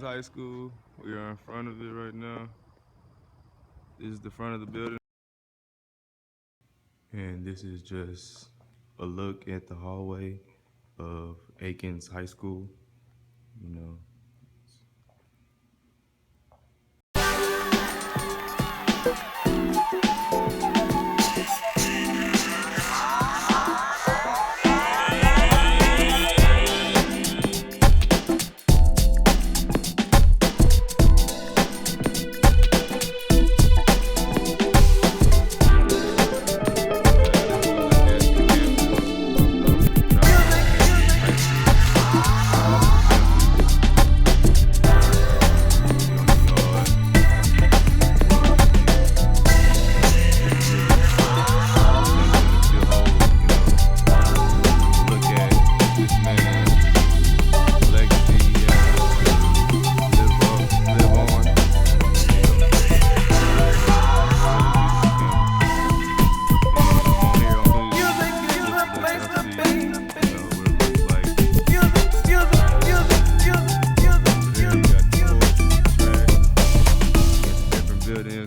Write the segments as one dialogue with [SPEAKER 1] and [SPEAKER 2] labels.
[SPEAKER 1] Huston-Tillotson High School. We are in front of it right now. This is the front of the building. And this is just a look at the hallway of Akins High School. You know.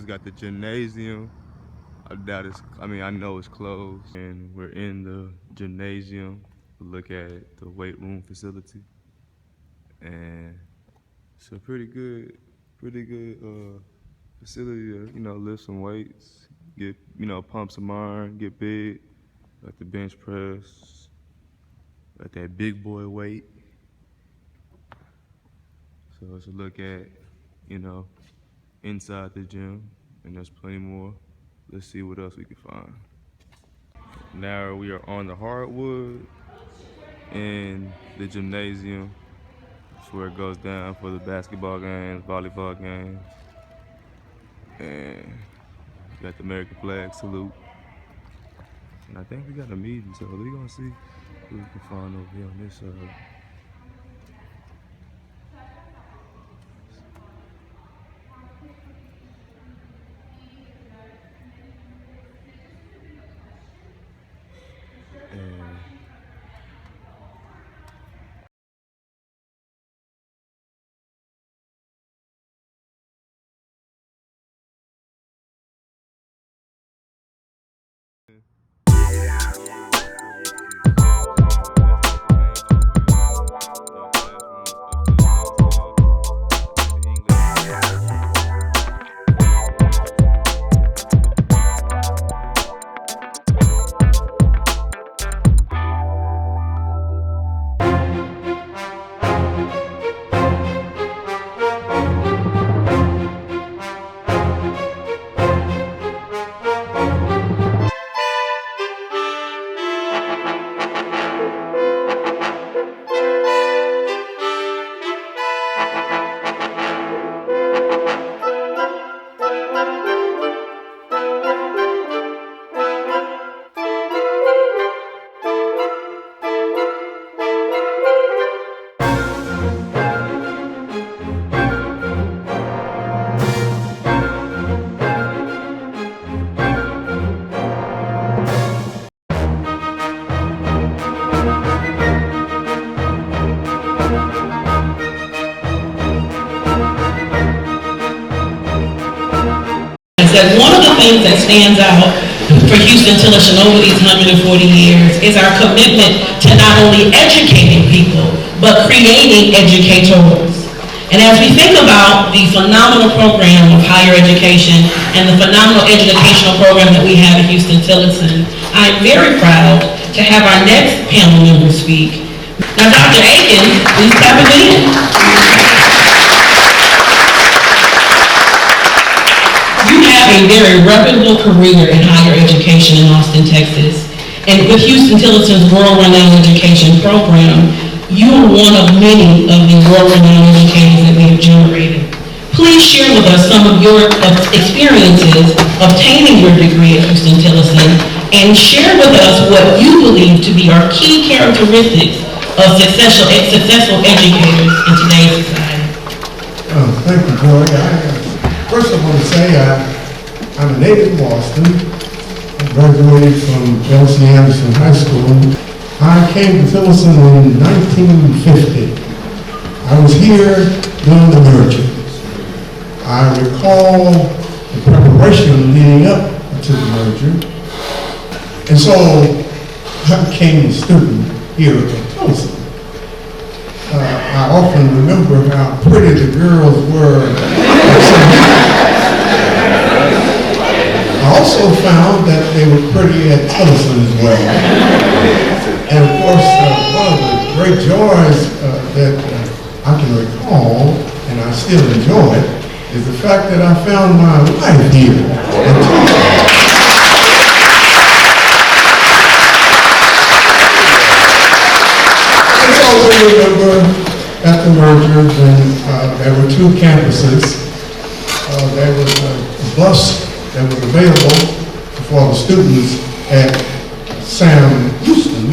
[SPEAKER 1] Got the gymnasium. I know it's closed. And we're in the gymnasium to look at the weight room facility. And it's a pretty good facility to, lift some weights, get, pump some iron, get big, like the bench press, like that big boy weight. So it's a look at, inside the gym, and there's plenty more. Let's see what else we can find. Now we are on the hardwood in the gymnasium. That's where it goes down for the basketball games, volleyball games. And we got the American flag salute. And I think we got a meeting, so we're gonna see what we can find over here on this side.
[SPEAKER 2] That one of the things that stands out for Huston-Tillotson over these 140 years is our commitment to not only educating people, but creating educators. And as we think about the phenomenal program of higher education and the phenomenal educational program that we have at Huston-Tillotson, I'm very proud to have our next panel member speak. Now, Dr. Akins, please step in. You have a very reputable career in higher education in Austin, Texas. And with Huston-Tillotson's world-renowned education program, you are one of many of the world-renowned educators that we have generated. Please share with us some of your experiences obtaining your degree at Huston-Tillotson, and share with us what you believe to be our key characteristics of successful educators in today's society.
[SPEAKER 3] Thank you, Joy. First I want to say I'm a native of Boston. I graduated from Johnston High School. I came to Tillotson in 1950. I was here during the merger. I recall the preparation leading up to the merger. And so I became a student here at Tillotson. I often remember how pretty the girls were. I also found that they were pretty at Tillotson as well. And of course, one of the great joys that I can recall, and I still enjoy, is the fact that I found my wife here at Tillotson. I remember at the merger when there were two campuses. There was a bus that was available for the students at Sam Houston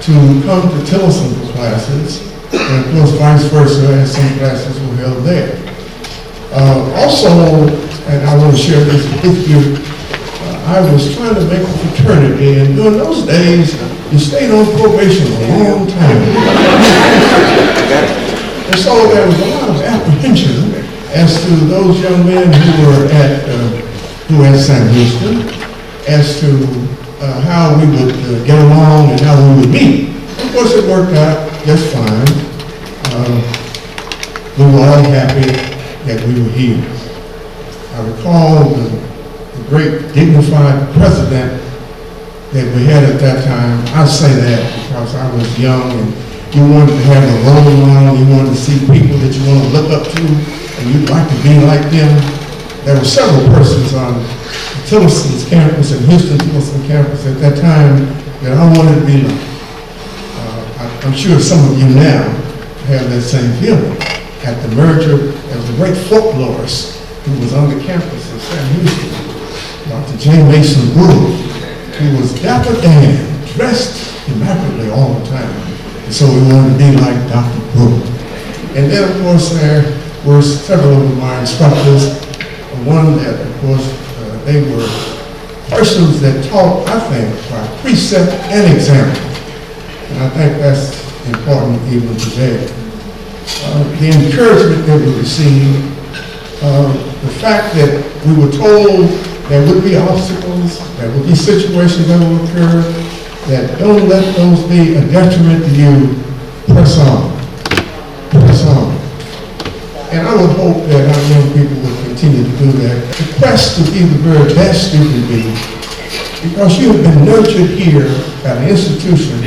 [SPEAKER 3] to come to Tillotson for classes, and of course vice versa, as some classes were held there. Also, and I want to share this with you, I was trying to make a fraternity, and during those days, you stayed on probation a long time. And so there was a lot of apprehension as to those young men who were at Sam Houston, as to how we would get along and how we would meet. Of course, it worked out just fine. We were all happy that we were here. I recall the great dignified president that we had at that time. I say that because I was young and you wanted to have a role model, you wanted to see people that you want to look up to and you'd like to be like them. There were several persons on Tillotson's campus and Huston-Tillotson campus at that time that I wanted to be like. I'm sure some of you now have that same feeling. At the merger, there was a great folklorist who was on the campus of Sam Houston, Dr. J. Mason Wood, who was dapper Dan, dressed immaculately all the time. And so we wanted to be like Dr. Wood. And then, of course, there were several of my instructors. One that, of course, they were persons that taught, I think, by precept and example. And I think that's important even today. The encouragement that we received, the fact that we were told there would be obstacles, there would be situations that will occur, that don't let those be a detriment to you. Press on. Press on. And I would hope that our young people will continue to do that. The quest to be the very best you can be, because you have been nurtured here at an institution,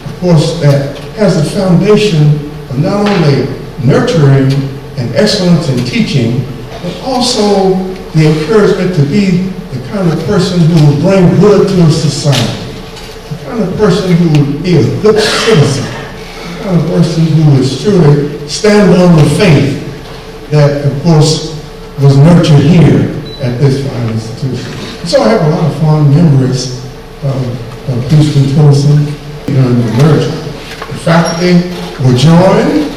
[SPEAKER 3] of course, that has a foundation of not only nurturing and excellence in teaching, but also the encouragement to be the kind of person who will bring good to a society, the kind of person who would be a good citizen, the kind of person who would truly stand on the faith that, of course, was nurtured here at this fine institution. So I have a lot of fond memories of Huston-Tillotson during the merger. The faculty were joined,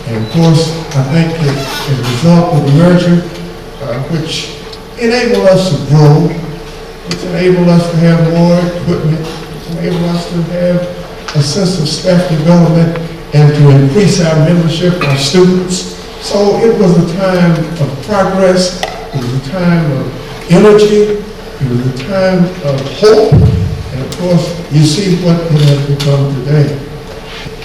[SPEAKER 3] and of course, I think that as a result of the merger, which enabled us to grow, which enabled us to have more equipment, which enabled us to have a sense of staff development and to increase our membership, our students. So it was a time of progress, it was a time of energy, it was a time of hope, and of course, you see what it has become today.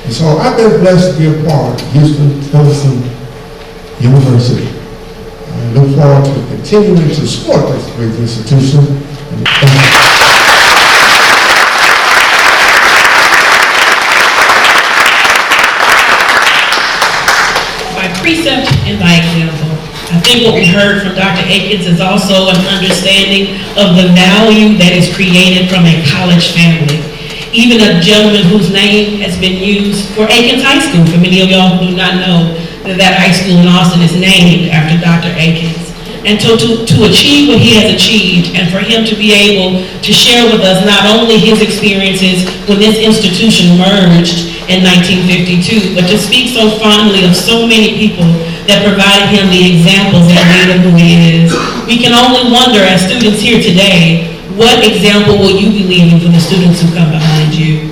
[SPEAKER 3] And so I've been blessed to be a part of Huston-Tillotson University. I look forward to continuing to support this great institution.
[SPEAKER 2] By precept and by example. I think what we heard from Dr. Akins is also an understanding of the value that is created from a college family. Even a gentleman whose name has been used for Akins High School. For many of y'all who do not know, that high school in Austin is named after Dr. Akins. And to achieve what he has achieved, and for him to be able to share with us not only his experiences when this institution merged in 1952, but to speak so fondly of so many people that provided him the examples that made him who he is. We can only wonder, as students here today, what example will you be leaving for the students who come behind you?